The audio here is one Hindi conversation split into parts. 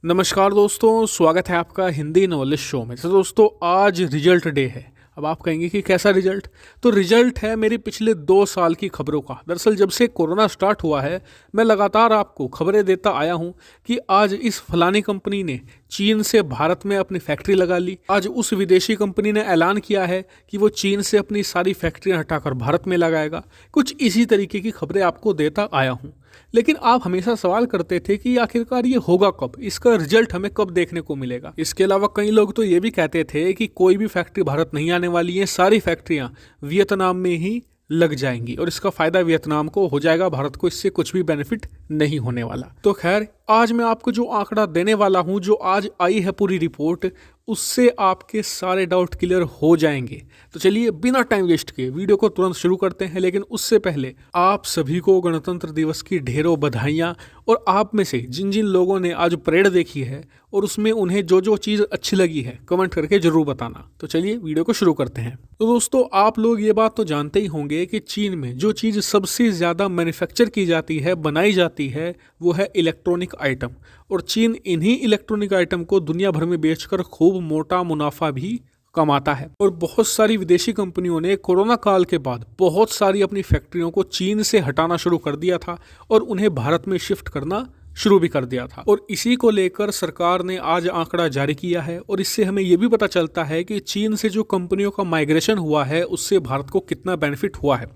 नमस्कार दोस्तों, स्वागत है आपका हिंदी नॉलेज शो में। तो दोस्तों आज रिजल्ट डे है। अब आप कहेंगे कि कैसा रिजल्ट? तो रिजल्ट है मेरी पिछले 2 साल की खबरों का। दरअसल जब से कोरोना स्टार्ट हुआ है मैं लगातार आपको खबरें देता आया हूं कि आज इस फलानी कंपनी ने चीन से भारत में अपनी फैक्ट्री लगा ली, आज उस विदेशी कंपनी ने ऐलान किया है कि वो चीन से अपनी सारी फैक्ट्रियां हटाकर भारत में लगाएगा। कुछ इसी तरीके की खबरें आपको देता आया हूं। लेकिन आप हमेशा सवाल करते थे कि आखिरकार ये होगा कब, इसका रिजल्ट हमें कब देखने को मिलेगा। इसके अलावा कई लोग तो ये भी कहते थे कि कोई भी फैक्ट्री भारत नहीं आने वाली है, सारी फैक्ट्रियां वियतनाम में ही लग जाएंगी और इसका फायदा वियतनाम को हो जाएगा, भारत को इससे कुछ भी बेनिफिट नहीं होने वाला। तो खैर आज मैं आपको जो आंकड़ा देने वाला हूं, जो आज आई है पूरी रिपोर्ट, उससे आपके सारे डाउट क्लियर हो जाएंगे। तो चलिए बिना टाइम वेस्ट किए वीडियो को तुरंत शुरू करते हैं। लेकिन उससे पहले आप सभी को गणतंत्र दिवस की ढेरों बधाइयाँ। और आप में से जिन जिन लोगों ने आज परेड देखी है और उसमें उन्हें जो जो चीज़ अच्छी लगी है कमेंट करके जरूर बताना। तो चलिए वीडियो को शुरू करते हैं। तो दोस्तों आप लोग ये बात तो जानते ही होंगे कि चीन में जो चीज़ सबसे ज़्यादा मैन्युफैक्चर की जाती है, बनाई जाती है, वो है इलेक्ट्रॉनिक आइटम। और चीन इन्हीं इलेक्ट्रॉनिक आइटम को दुनिया भर में बेचकर खूब मोटा मुनाफा भी कमाता है। और बहुत सारी विदेशी कंपनियों ने कोरोना काल के बाद बहुत सारी अपनी फैक्ट्रियों को चीन से हटाना शुरू कर दिया था और उन्हें भारत में शिफ्ट करना शुरू भी कर दिया था। और इसी को लेकर सरकार ने आज आंकड़ा जारी किया है और इससे हमें यह भी पता चलता है कि चीन से जो कंपनियों का माइग्रेशन हुआ है उससे भारत को कितना बेनिफिट हुआ है।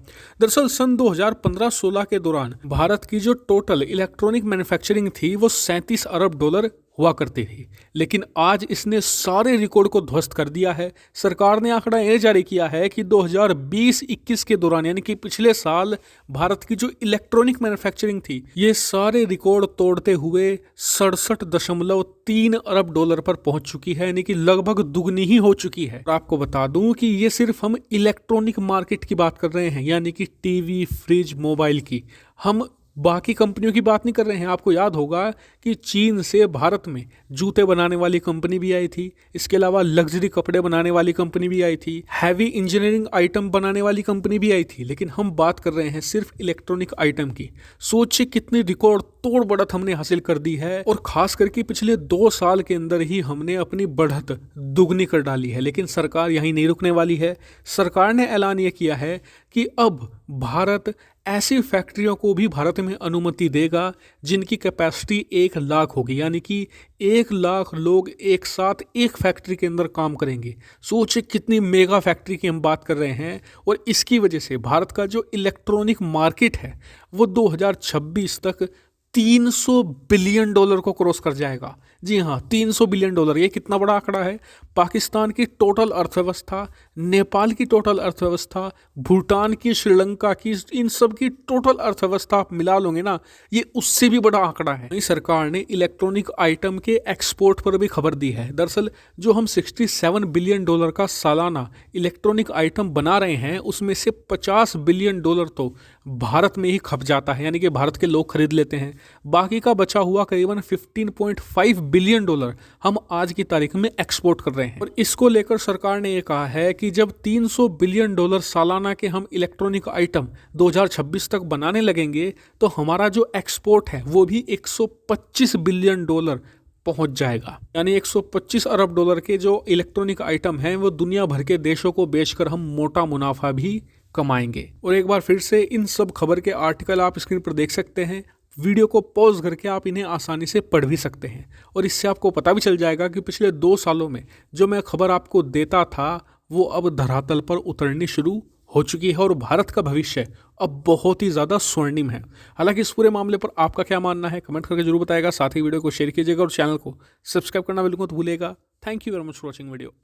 दरअसल सन 2015-16 के दौरान भारत की जो टोटल इलेक्ट्रॉनिक मैन्युफैक्चरिंग थी वो $37 अरब हुआ करती थी, लेकिन आज इसने सारे रिकॉर्ड को ध्वस्त कर दिया है। सरकार ने आंकड़ा यह जारी किया है कि 2020-21 के दौरान यानी कि पिछले साल भारत की जो इलेक्ट्रॉनिक मैन्युफैक्चरिंग थी ये सारे रिकॉर्ड तोड़ते हुए $67.3 अरब पर पहुंच चुकी है, यानी कि लगभग दुगनी ही हो चुकी है। और आपको बता दूं कि ये सिर्फ हम इलेक्ट्रॉनिक मार्केट की बात कर रहे हैं, यानी कि टीवी, फ्रिज, मोबाइल की। हम बाकी कंपनियों की बात नहीं कर रहे हैं। आपको याद होगा कि चीन से भारत में जूते बनाने वाली कंपनी भी आई थी, इसके अलावा लग्जरी कपड़े बनाने वाली कंपनी भी आई थी, हैवी इंजीनियरिंग आइटम बनाने वाली कंपनी भी आई थी। लेकिन हम बात कर रहे हैं सिर्फ इलेक्ट्रॉनिक आइटम की। सोचिए कितनी रिकॉर्ड तोड़ बढ़त हमने हासिल कर दी है और खास करके पिछले 2 साल के अंदर ही हमने अपनी बढ़त दुगनी कर डाली है। लेकिन सरकार यहीं नहीं रुकने वाली है। सरकार ने ऐलान यह किया है कि अब भारत ऐसी फैक्ट्रियों को भी भारत में अनुमति देगा जिनकी कैपेसिटी 1 लाख होगी, यानी कि 1 लाख लोग एक साथ एक फैक्ट्री के अंदर काम करेंगे। सोचिए कितनी मेगा फैक्ट्री की हम बात कर रहे हैं। और इसकी वजह से भारत का जो इलेक्ट्रॉनिक मार्केट है वो 2026 तक $300 बिलियन को क्रॉस कर जाएगा। जी हाँ, $300 बिलियन। ये कितना बड़ा आंकड़ा है। पाकिस्तान की टोटल अर्थव्यवस्था, नेपाल की टोटल अर्थव्यवस्था, भूटान की, श्रीलंका की, इन सब की टोटल अर्थव्यवस्था आप मिला लोगे ना, ये उससे भी बड़ा आंकड़ा है। सरकार ने इलेक्ट्रॉनिक आइटम के एक्सपोर्ट पर भी खबर दी है। दरअसल जो हम $67 बिलियन का सालाना इलेक्ट्रॉनिक आइटम बना रहे हैं उसमें से $50 बिलियन तो भारत में ही खप जाता है, यानी कि भारत के लोग खरीद लेते हैं। बाकी का बचा हुआ करीबन $15.5 बिलियन हम आज की तारीख में एक्सपोर्ट कर रहे हैं। और इसको लेकर सरकार ने यह कहा है कि जब $300 बिलियन सालाना के हम इलेक्ट्रॉनिक आइटम 2026 तक बनाने लगेंगे तो हमारा जो एक्सपोर्ट है वो भी $125 बिलियन पहुंच जाएगा। यानी $125 अरब के जो इलेक्ट्रॉनिक आइटम हैं वो दुनिया भर के देशों को बेचकर हम मोटा मुनाफा भी कमाएंगे। और एक बार फिर से इन सब खबर के आर्टिकल आप स्क्रीन पर देख सकते हैं। वीडियो को पॉज करके आप इन्हें आसानी से पढ़ भी सकते हैं और इससे आपको पता भी चल जाएगा कि पिछले 2 सालों में जो मैं खबर आपको देता था वो अब धरातल पर उतरनी शुरू हो चुकी है और भारत का भविष्य अब बहुत ही ज़्यादा स्वर्णिम है। हालांकि इस पूरे मामले पर आपका क्या मानना है कमेंट करके जरूर बताएगा। साथ ही वीडियो को शेयर कीजिएगा और चैनल को सब्सक्राइब करना बिल्कुल मत भूलिएगा। Thank you very much for watching video.